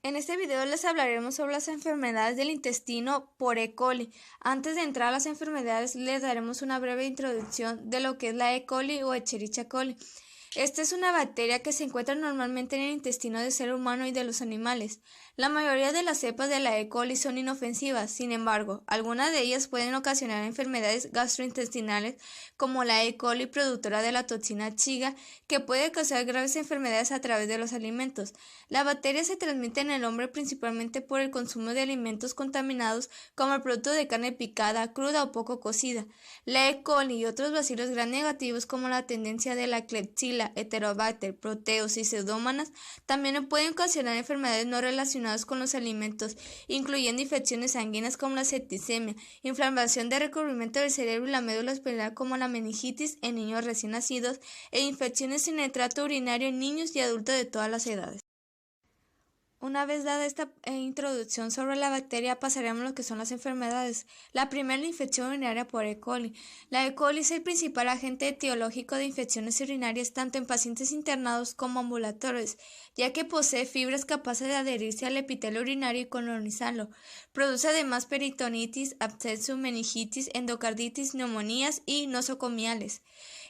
En este video les hablaremos sobre las enfermedades del intestino por E. coli. Antes de entrar a las enfermedades, les daremos una breve introducción de lo que es la E. coli o Escherichia coli. Esta es una bacteria que se encuentra normalmente en el intestino del ser humano y de los animales. La mayoría de las cepas de la E. coli son inofensivas, sin embargo, algunas de ellas pueden ocasionar enfermedades gastrointestinales como la E. coli productora de la toxina Shiga, que puede causar graves enfermedades a través de los alimentos. La bacteria se transmite en el hombre principalmente por el consumo de alimentos contaminados como el producto de carne picada, cruda o poco cocida. La E. coli y otros bacilos gram negativos como la tendencia de la Klebsiella, Heterobacter, Proteus y Pseudomonas también pueden ocasionar enfermedades no relacionadas con los alimentos, incluyendo infecciones sanguíneas como la septicemia, inflamación de recubrimiento del cerebro y la médula espinal como la meningitis en niños recién nacidos e infecciones en el tracto urinario en niños y adultos de todas las edades. Una vez dada esta introducción sobre la bacteria, pasaremos a lo que son las enfermedades. La primera es la infección urinaria por E. coli. La E. coli es el principal agente etiológico de infecciones urinarias tanto en pacientes internados como ambulatorios, ya que posee fibras capaces de adherirse al epitelio urinario y colonizarlo. Produce además peritonitis, absceso, meningitis, endocarditis, neumonías y nosocomiales.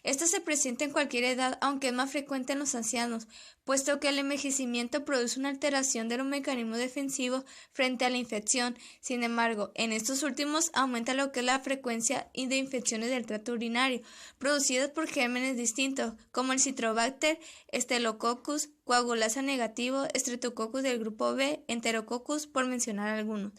Esta se presenta en cualquier edad, aunque es más frecuente en los ancianos, puesto que el envejecimiento produce una alteración de los mecanismos defensivos frente a la infección. Sin embargo, en estos últimos aumenta lo que es la frecuencia de infecciones del tracto urinario, producidas por gérmenes distintos, como el Citrobacter, Staphylococcus, coagulasa negativo, Streptococcus del grupo B, Enterococcus, por mencionar algunos.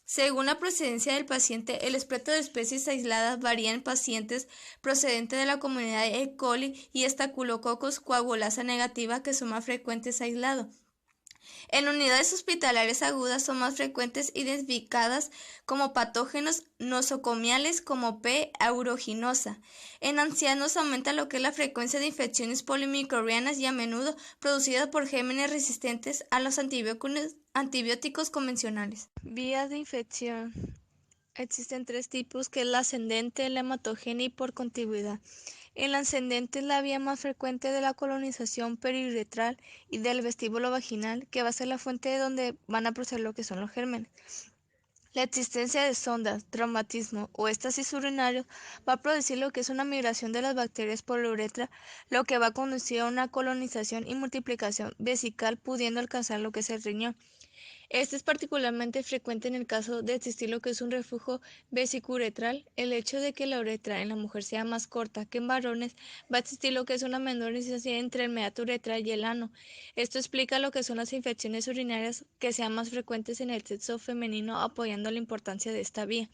Según la procedencia del paciente, el espectro de especies aisladas varía en pacientes procedentes de la comunidad de E. coli y Staphylococcus coagulasa negativa, que son más frecuentes aislados. En unidades hospitalarias agudas son más frecuentes identificadas como patógenos nosocomiales como P. aeruginosa. En ancianos aumenta lo que es la frecuencia de infecciones polimicrobianas y a menudo producidas por gérmenes resistentes a los antibióticos convencionales. Vías de infección. Existen tres tipos, que es la ascendente, la hematogénea y por contigüidad. En la ascendente es la vía más frecuente de la colonización periuretral y del vestíbulo vaginal, que va a ser la fuente de donde van a proceder lo que son los gérmenes. La existencia de sondas, traumatismo o éstasis urinarios va a producir lo que es una migración de las bacterias por la uretra, lo que va a conducir a una colonización y multiplicación vesical, pudiendo alcanzar lo que es el riñón. Este es particularmente frecuente en el caso de existir lo que es un reflujo vesicuretral. El hecho de que la uretra en la mujer sea más corta que en varones va a existir lo que es una menor distancia entre el meato uretral y el ano. Esto explica lo que son las infecciones urinarias que sean más frecuentes en el sexo femenino, apoyando la importancia de esta vía.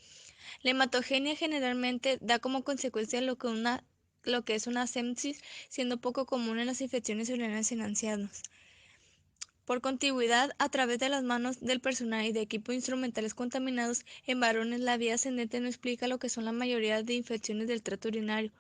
La hematogenia generalmente da como consecuencia lo que es una sepsis, siendo poco común en las infecciones urinarias en ancianos. Por contigüidad, a través de las manos del personal y de equipos instrumentales contaminados, en varones la vía ascendente no explica lo que son la mayoría de infecciones del tracto urinario,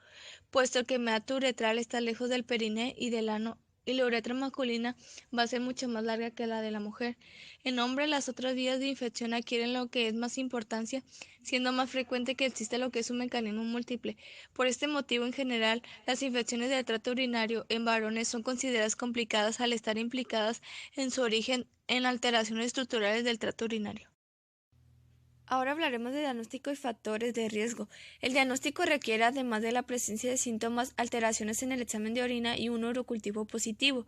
puesto que el meato uretral está lejos del periné y del ano, y la uretra masculina va a ser mucho más larga que la de la mujer. En hombres, las otras vías de infección adquieren lo que es más importancia, siendo más frecuente que existe lo que es un mecanismo múltiple. Por este motivo, en general, las infecciones del tracto urinario en varones son consideradas complicadas al estar implicadas en su origen en alteraciones estructurales del tracto urinario. Ahora hablaremos de diagnóstico y factores de riesgo. El diagnóstico requiere, además de la presencia de síntomas, alteraciones en el examen de orina y un urocultivo positivo.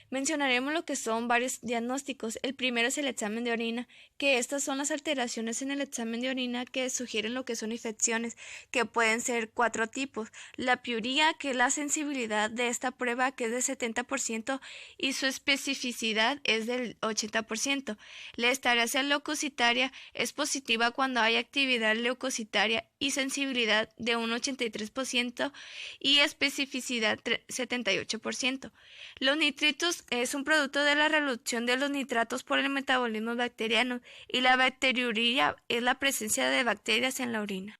Mencionaremos lo que son varios diagnósticos. El primero es el examen de orina, que estas son las alteraciones en el examen de orina que sugieren lo que son infecciones, que pueden ser 4 tipos. La piuría, que es la sensibilidad de esta prueba, que es del 70% y su especificidad es del 80%. La esteracia leucocitaria es positiva cuando hay actividad leucocitaria y sensibilidad de un 83% y especificidad 78%. Los nitritos es un producto de la reducción de los nitratos por el metabolismo bacteriano, y la bacteriuria es la presencia de bacterias en la orina.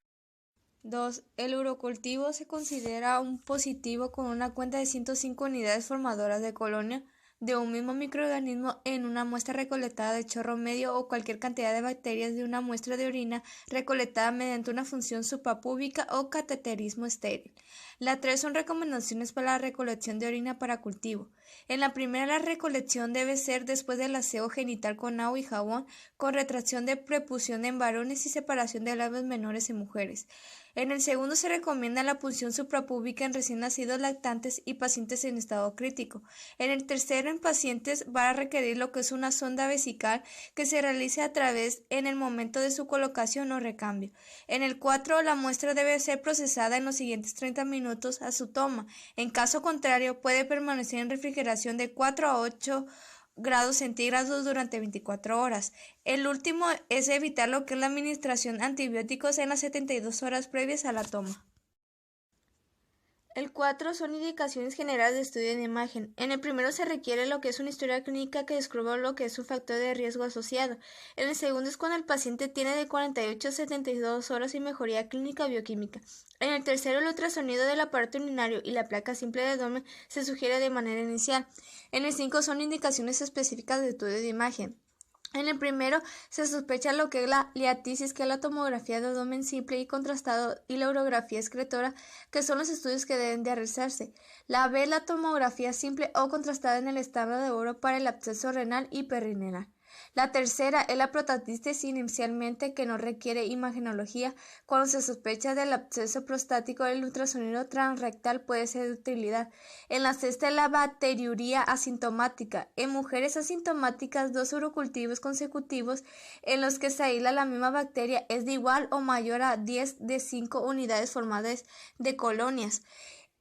2. El urocultivo se considera un positivo con una cuenta de 105 unidades formadoras de colonia de un mismo microorganismo en una muestra recolectada de chorro medio o cualquier cantidad de bacterias de una muestra de orina recolectada mediante una función suprapúbica o cateterismo estéril. Las tres son recomendaciones para la recolección de orina para cultivo. En la primera, la recolección debe ser después del aseo genital con agua y jabón, con retracción de prepución en varones y separación de labios menores en mujeres. En el segundo, se recomienda la punción suprapúbica en recién nacidos, lactantes y pacientes en estado crítico. En el tercero, en pacientes va a requerir lo que es una sonda vesical que se realice a través en el momento de su colocación o recambio. En el 4, la muestra debe ser procesada en los siguientes 30 minutos a su toma. En caso contrario, puede permanecer en refrigeración de 4 a 8 grados centígrados durante 24 horas. El último es evitar lo que es la administración de antibióticos en las 72 horas previas a la toma. El 4 son indicaciones generales de estudio de imagen. En el primero se requiere lo que es una historia clínica que describa lo que es su factor de riesgo asociado. En el segundo es cuando el paciente tiene de 48 a 72 horas sin mejoría clínica bioquímica. En el tercero, el ultrasonido del aparato urinario y la placa simple de abdomen se sugiere de manera inicial. En el 5 son indicaciones específicas de estudio de imagen. En el primero se sospecha lo que es la liatisis, que es la tomografía de abdomen simple y contrastado, y la urografía excretora, que son los estudios que deben de realizarse. La B es la tomografía simple o contrastada en el establo de oro para el absceso renal y perineal. La tercera es la prostatitis inicialmente, que no requiere imagenología. Cuando se sospecha del absceso prostático, el ultrasonido transrectal puede ser de utilidad. En la sexta es la bacteriuria asintomática. En mujeres asintomáticas, 2 urocultivos consecutivos en los que se aísla la misma bacteria es de igual o mayor a 10 de 5 unidades formadas de colonias.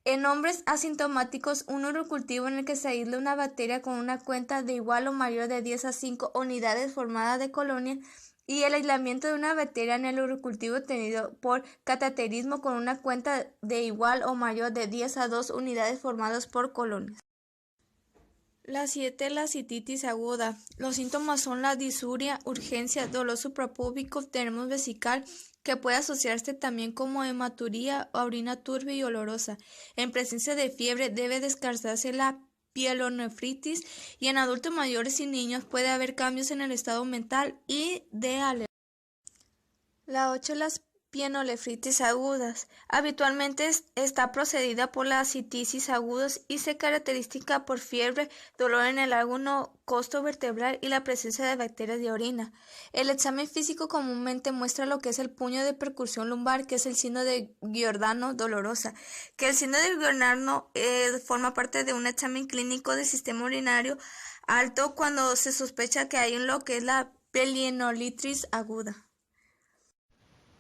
En hombres asintomáticos, un urocultivo en el que se aísla una bacteria con una cuenta de igual o mayor de 10 a 5 unidades formadas de colonia, y el aislamiento de una bacteria en el urocultivo tenido por cateterismo con una cuenta de igual o mayor de 10 a 2 unidades formadas por colonias. La 7 es la cistitis aguda. Los síntomas son la disuria, urgencia, dolor suprapúbico, tenemos vesical, que puede asociarse también como hematuría o orina turbia y olorosa. En presencia de fiebre debe descartarse la pielonefritis, y en adultos mayores y niños puede haber cambios en el estado mental y de alergia. La 8, las pielonefritis agudas. Habitualmente está procedida por la ascitis agudas y se caracteriza por fiebre, dolor en el ángulo costo vertebral y la presencia de bacterias de orina. El examen físico comúnmente muestra lo que es el puño de percusión lumbar, que es el signo de Giordano dolorosa, que el signo de Giordano forma parte de un examen clínico del sistema urinario alto cuando se sospecha que hay en lo que es la pielonefritis aguda.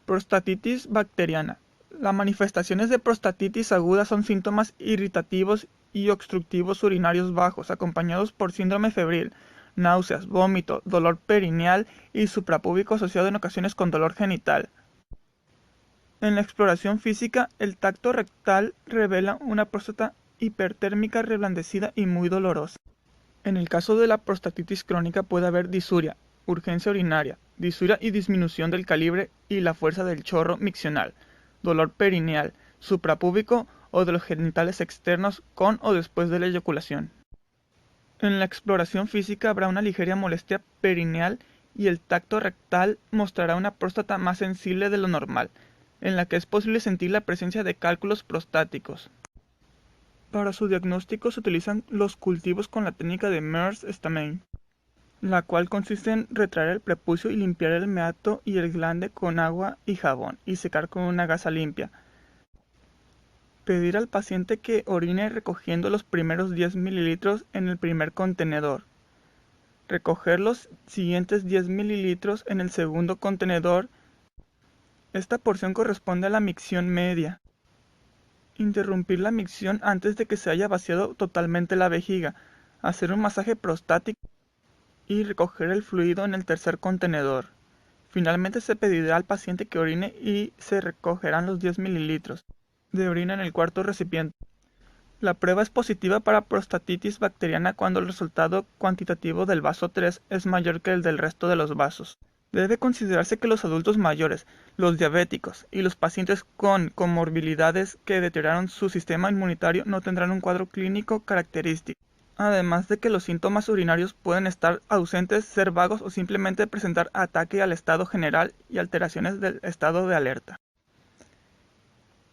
Prostatitis bacteriana. Las manifestaciones de prostatitis aguda son síntomas irritativos y obstructivos urinarios bajos, acompañados por síndrome febril, náuseas, vómito, dolor perineal y suprapúbico asociado en ocasiones con dolor genital. En la exploración física, el tacto rectal revela una próstata hipertérmica reblandecida y muy dolorosa. En el caso de la prostatitis crónica puede haber disuria, urgencia urinaria, disuria y disminución del calibre y la fuerza del chorro miccional, dolor perineal, suprapúbico o de los genitales externos con o después de la eyaculación. En la exploración física habrá una ligera molestia perineal y el tacto rectal mostrará una próstata más sensible de lo normal, en la que es posible sentir la presencia de cálculos prostáticos. Para su diagnóstico se utilizan los cultivos con la técnica de Merz-Stamen, la cual consiste en retraer el prepucio y limpiar el meato y el glande con agua y jabón y secar con una gasa limpia. Pedir al paciente que orine recogiendo los primeros 10 mililitros en el primer contenedor. Recoger los siguientes 10 mililitros en el segundo contenedor. Esta porción corresponde a la micción media. Interrumpir la micción antes de que se haya vaciado totalmente la vejiga. Hacer un masaje prostático y recoger el fluido en el tercer contenedor. Finalmente se pedirá al paciente que orine y se recogerán los 10 mililitros de orina en el cuarto recipiente. La prueba es positiva para prostatitis bacteriana cuando el resultado cuantitativo del vaso 3 es mayor que el del resto de los vasos. Debe considerarse que los adultos mayores, los diabéticos y los pacientes con comorbilidades que deterioraron su sistema inmunitario no tendrán un cuadro clínico característico. Además de que los síntomas urinarios pueden estar ausentes, ser vagos o simplemente presentar ataque al estado general y alteraciones del estado de alerta.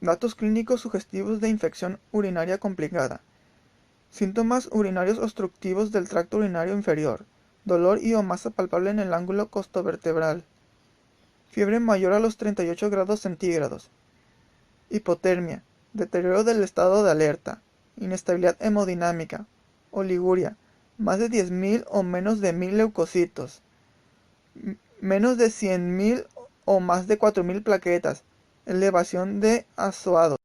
Datos clínicos sugestivos de infección urinaria complicada. Síntomas urinarios obstructivos del tracto urinario inferior. Dolor y o masa palpable en el ángulo costovertebral. Fiebre mayor a los 38 grados centígrados. Hipotermia. Deterioro del estado de alerta. Inestabilidad hemodinámica. Oliguria. Más de 10.000 o menos de 1.000 leucocitos. Menos de 100.000 o más de 4.000 plaquetas. Elevación de azoados.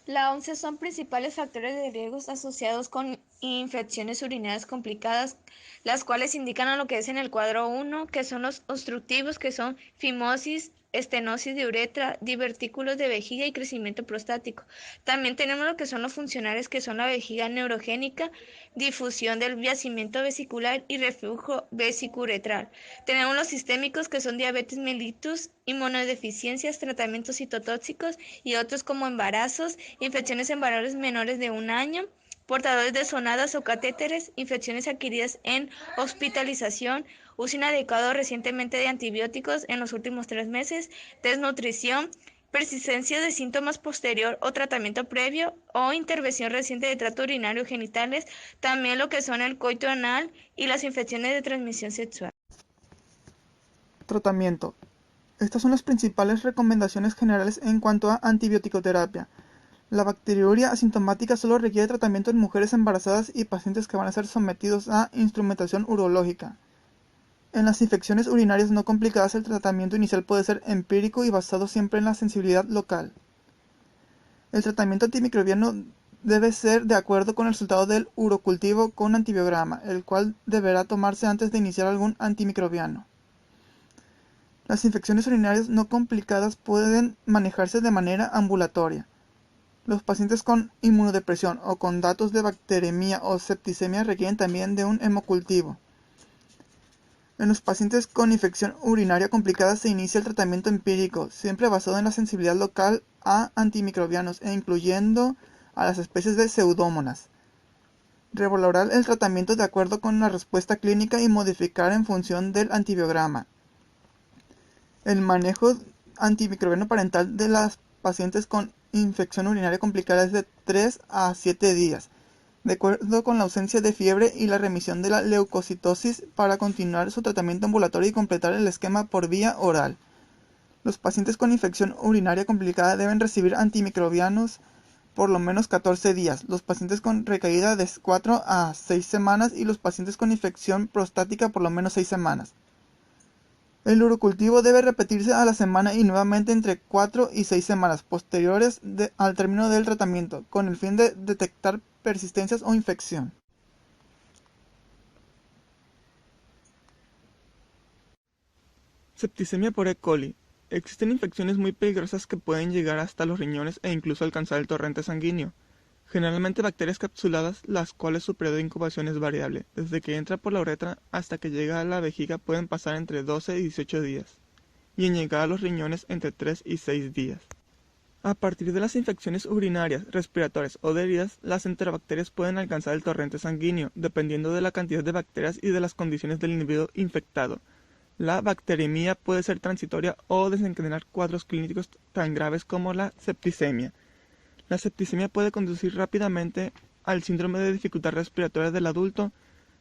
La OMS son principales factores de riesgo asociados con infecciones urinarias complicadas, las cuales indican a lo que es en el cuadro 1, que son los obstructivos, que son fimosis, estenosis de uretra, divertículos de vejiga y crecimiento prostático. También tenemos lo que son los funcionales, que son la vejiga neurogénica, difusión del yacimiento vesicular y reflujo vesicuretral. Tenemos los sistémicos, que son diabetes mellitus, inmunodeficiencias, tratamientos citotóxicos y otros como embarazos, infecciones en varones menores de 1 año, portadores de sonadas o catéteres, infecciones adquiridas en hospitalización, uso inadecuado recientemente de antibióticos en los últimos 3 meses, desnutrición, persistencia de síntomas posterior o tratamiento previo o intervención reciente de tracto urinario genitales, también lo que son el coito anal y las infecciones de transmisión sexual. Tratamiento. Estas son las principales recomendaciones generales en cuanto a antibiótico-terapia. La bacteriuria asintomática solo requiere tratamiento en mujeres embarazadas y pacientes que van a ser sometidos a instrumentación urológica. En las infecciones urinarias no complicadas, el tratamiento inicial puede ser empírico y basado siempre en la sensibilidad local. El tratamiento antimicrobiano debe ser de acuerdo con el resultado del urocultivo con antibiograma, el cual deberá tomarse antes de iniciar algún antimicrobiano. Las infecciones urinarias no complicadas pueden manejarse de manera ambulatoria. Los pacientes con inmunodepresión o con datos de bacteremia o septicemia requieren también de un hemocultivo. En los pacientes con infección urinaria complicada se inicia el tratamiento empírico, siempre basado en la sensibilidad local a antimicrobianos e incluyendo a las especies de Pseudomonas. Revalorar el tratamiento de acuerdo con la respuesta clínica y modificar en función del antibiograma. El manejo antimicrobiano parental de las pacientes con infección urinaria complicada es de 3 a 7 días, de acuerdo con la ausencia de fiebre y la remisión de la leucocitosis, para continuar su tratamiento ambulatorio y completar el esquema por vía oral. Los pacientes con infección urinaria complicada deben recibir antimicrobianos por lo menos 14 días, los pacientes con recaída de 4 a 6 semanas y los pacientes con infección prostática por lo menos 6 semanas. El urocultivo debe repetirse a la semana y nuevamente entre 4 y 6 semanas posteriores al término del tratamiento, con el fin de detectar persistencias o infección. Septicemia por E. coli. Existen infecciones muy peligrosas que pueden llegar hasta los riñones e incluso alcanzar el torrente sanguíneo. Generalmente bacterias capsuladas, las cuales su periodo de incubación es variable. Desde que entra por la uretra hasta que llega a la vejiga pueden pasar entre 12 y 18 días, y en llegar a los riñones entre 3 y 6 días. A partir de las infecciones urinarias, respiratorias o de heridas, las enterobacterias pueden alcanzar el torrente sanguíneo, dependiendo de la cantidad de bacterias y de las condiciones del individuo infectado. La bacteremia puede ser transitoria o desencadenar cuadros clínicos tan graves como la septicemia. La septicemia puede conducir rápidamente al síndrome de dificultad respiratoria del adulto,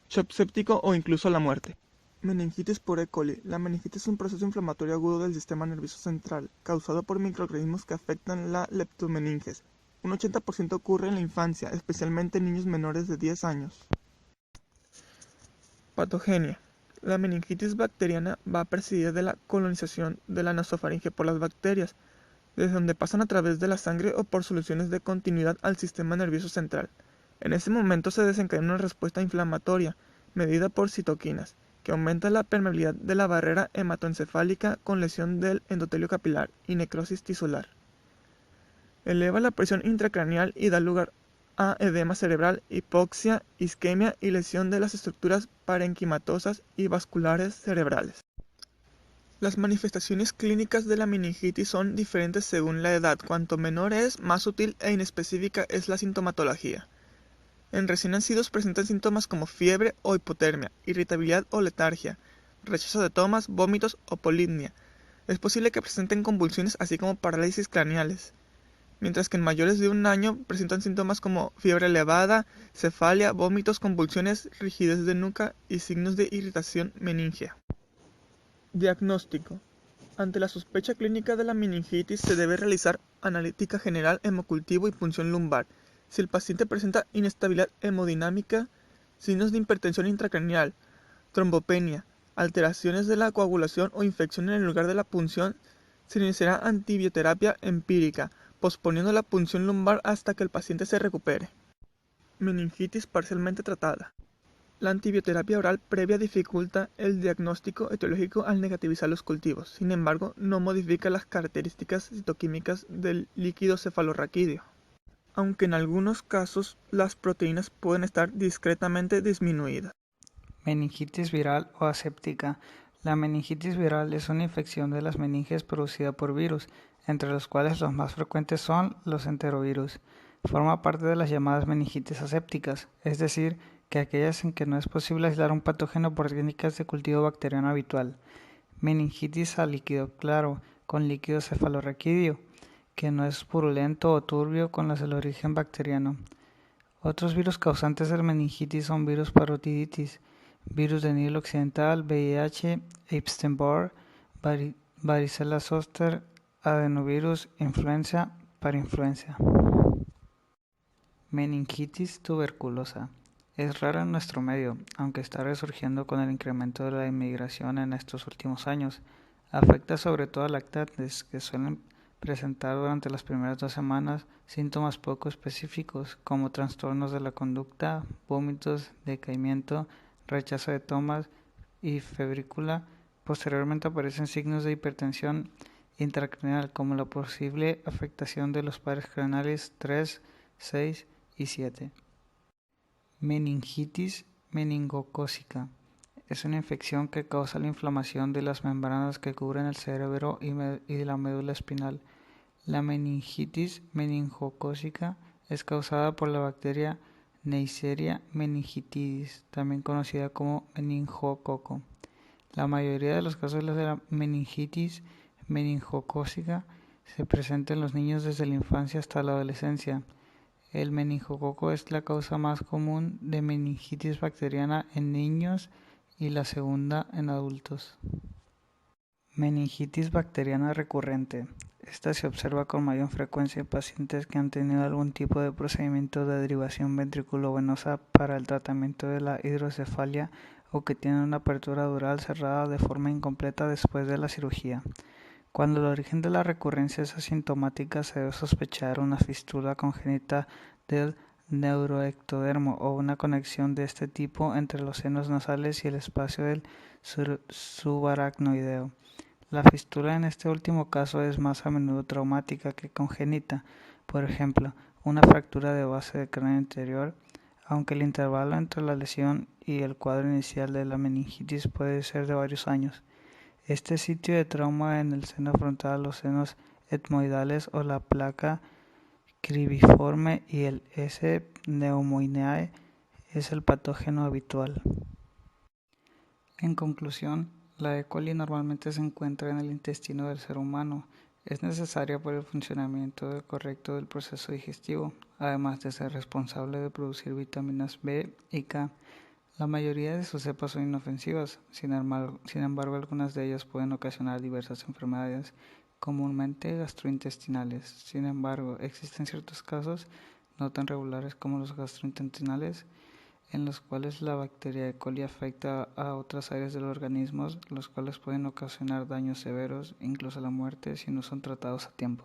shock séptico o incluso a la muerte. Meningitis por E. coli. La meningitis es un proceso inflamatorio agudo del sistema nervioso central, causado por microorganismos que afectan la leptomeninges. Un 80% ocurre en la infancia, especialmente en niños menores de 10 años. Patogenia. La meningitis bacteriana va precedida de la colonización de la nasofaringe por las bacterias, desde donde pasan a través de la sangre o por soluciones de continuidad al sistema nervioso central. En ese momento se desencadena una respuesta inflamatoria, medida por citoquinas, que aumenta la permeabilidad de la barrera hematoencefálica con lesión del endotelio capilar y necrosis tisular. Eleva la presión intracraneal y da lugar a edema cerebral, hipoxia, isquemia y lesión de las estructuras parenquimatosas y vasculares cerebrales. Las manifestaciones clínicas de la meningitis son diferentes según la edad. Cuanto menor es, más sutil e inespecífica es la sintomatología. En recién nacidos presentan síntomas como fiebre o hipotermia, irritabilidad o letargia, rechazo de tomas, vómitos o polipnia. Es posible que presenten convulsiones así como parálisis craneales, mientras que en mayores de 1 año presentan síntomas como fiebre elevada, cefalia, vómitos, convulsiones, rigidez de nuca y signos de irritación meningia. Diagnóstico. Ante la sospecha clínica de la meningitis se debe realizar analítica general, hemocultivo y punción lumbar. Si el paciente presenta inestabilidad hemodinámica, signos de hipertensión intracraneal, trombopenia, alteraciones de la coagulación o infección en el lugar de la punción, se iniciará antibioterapia empírica, posponiendo la punción lumbar hasta que el paciente se recupere. Meningitis parcialmente tratada. La antibioterapia oral previa dificulta el diagnóstico etiológico al negativizar los cultivos. Sin embargo, no modifica las características citoquímicas del líquido cefalorraquídeo, aunque en algunos casos las proteínas pueden estar discretamente disminuidas. Meningitis viral o aséptica. La meningitis viral es una infección de las meninges producida por virus, entre los cuales los más frecuentes son los enterovirus. Forma parte de las llamadas meningitis asépticas, es decir, que aquellas en que no es posible aislar un patógeno por técnicas de cultivo bacteriano habitual. Meningitis a líquido claro, con líquido cefalorraquídeo, que no es purulento o turbio con las del origen bacteriano. Otros virus causantes de la meningitis son virus parotiditis, virus de Nilo occidental, VIH, Epstein-Barr, varicela zoster, adenovirus, influenza, parainfluenza. Meningitis tuberculosa. Es rara en nuestro medio, aunque está resurgiendo con el incremento de la inmigración en estos últimos años. Afecta sobre todo a lactantes, que suelen presentar durante las primeras 2 semanas síntomas poco específicos, como trastornos de la conducta, vómitos, decaimiento, rechazo de tomas y febrícula. Posteriormente aparecen signos de hipertensión intracraneal, como la posible afectación de los pares craneales 3, 6 y 7. Meningitis meningocócica. Es una infección que causa la inflamación de las membranas que cubren el cerebro y la médula espinal. La meningitis meningocócica es causada por la bacteria Neisseria meningitidis, también conocida como meningococo. La mayoría de los casos de la meningitis meningocócica se presenta en los niños desde la infancia hasta la adolescencia. El meningococo es la causa más común de meningitis bacteriana en niños y la segunda en adultos. Meningitis bacteriana recurrente. Esta se observa con mayor frecuencia en pacientes que han tenido algún tipo de procedimiento de derivación ventriculovenosa para el tratamiento de la hidrocefalia o que tienen una apertura dural cerrada de forma incompleta después de la cirugía. Cuando el origen de la recurrencia es asintomática, se debe sospechar una fístula congénita del neuroectodermo o una conexión de este tipo entre los senos nasales y el espacio del subaracnoideo. La fístula en este último caso es más a menudo traumática que congénita, por ejemplo, una fractura de base del cráneo interior, aunque el intervalo entre la lesión y el cuadro inicial de la meningitis puede ser de varios años. Este sitio de trauma en el seno frontal, los senos etmoidales o la placa cribiforme y el S. pneumoniae es el patógeno habitual. En conclusión, la E. coli normalmente se encuentra en el intestino del ser humano. Es necesaria por el funcionamiento correcto del proceso digestivo, además de ser responsable de producir vitaminas B y K. La mayoría de sus cepas son inofensivas, sin embargo algunas de ellas pueden ocasionar diversas enfermedades, comúnmente gastrointestinales. Sin embargo, existen ciertos casos, no tan regulares como los gastrointestinales, en los cuales la bacteria E. coli afecta a otras áreas del organismo, los cuales pueden ocasionar daños severos, incluso la muerte, si no son tratados a tiempo.